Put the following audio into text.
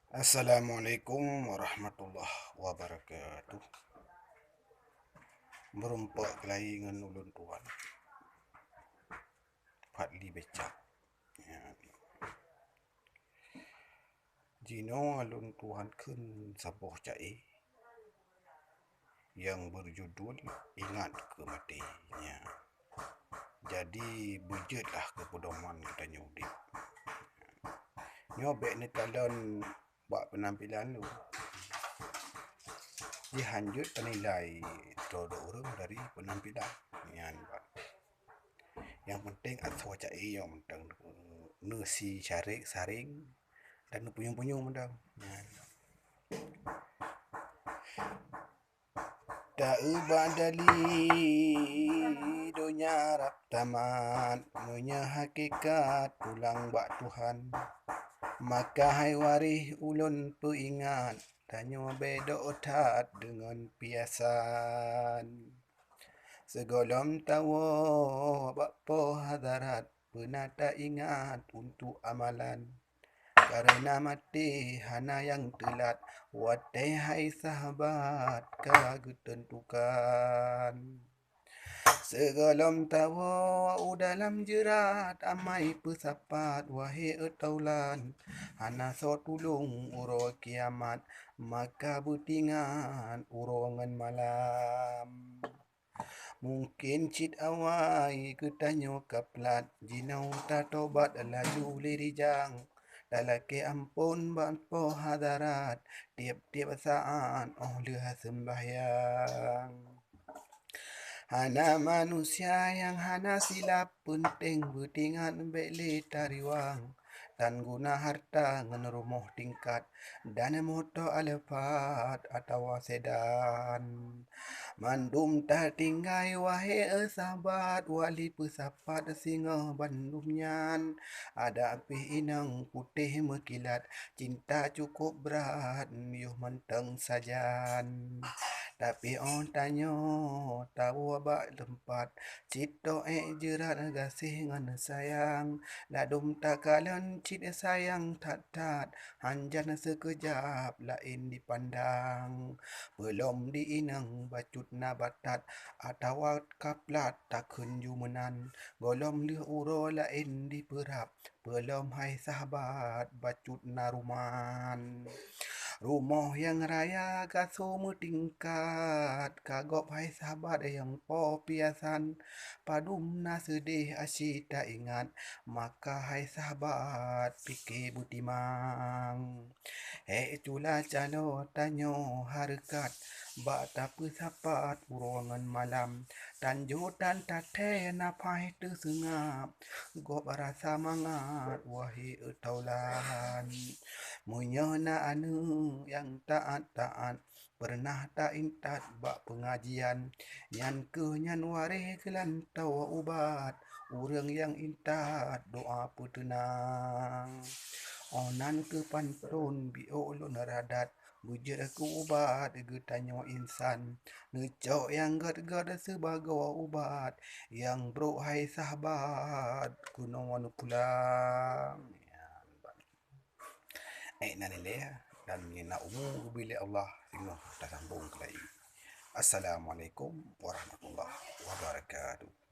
Assalamualaikum warahmatullahi wabarakatuh. Berempat kelahi dengan ulun tuan. Fadli becak. Ya. Jino alun tuan kun sabuh cai yang berjudul Ingat ke Mati. Ya. Jadi bujutlah ke pedoman kita nyudip. Nyobek ni talon buat penampilan lu. Dihanjut penilai todo orang dari penampilan. Yang penting atau cai yang mentang nusi cari saring dan punyung-punyung mentang. Tak badali dunia rap tamat munya hakikat pulang bak Tuhan. Maka hai warih ulun peingat tanyo bedo otat dengan piasan. Segolom tawo bakpo hadarat pernah tak ingat untuk amalan. Karena mati hana yang telat watai hai sahabat kagak tentukan. Segolom tawo dalam jerat amai pesapat wahai etaulan. Hana so tulung uro kiamat maka butingan urongan malam. Mungkin cit awai ketanyo kaplat jinau ta tobat laju lirijang. Dalake ampun bampo hadarat tiap-tiap saat liha sembahyang. Hana manusia yang hana silap penting butingan beli tariwang. Dan guna harta ngan rumah tingkat dan motor Alphard atau sedan. Mandum tak tinggai wahai sahabat wali pesapat singa bandumnyan. Ada api inang putih mekilat cinta cukup berat yuh menteng sajan. Tapi on tanyo tahu abak tempat cito jerat gasih ngan sayang. Ladum takalan cit sayang tat-tat hanjan sekejap lain dipandang. Belum diinang bacut na batat atau kaplat tak kunju menan. Golom lih uro lain diperap belum hai sahabat bacut na ruman. Rumah yang raya kasumu tingkat kagop hai sahabat yang po piasan. Padum na sedih asyik tak ingat maka hai sahabat fikir butimang. Itulah calo tanyo harkat bata pesapat urongan malam. Tanjutan tate napai tersengap gop rasa mangat wahai etaulan. Munyona anu yang taat-taat pernah tak intat bak pengajian. Nyan ke nyan wareh kelantau ubat urang yang intat doa petenang. Onan ke pantun bio ulun radat bujur aku ubat getanyo insan. Ngecok yang gad-gad sebagai ubat yang bro hai sahabat kuno wanu pulang. Nanilea dan na umur bila Allah tinggal tak sambung kelai. Assalamualaikum warahmatullahi wabarakatuh.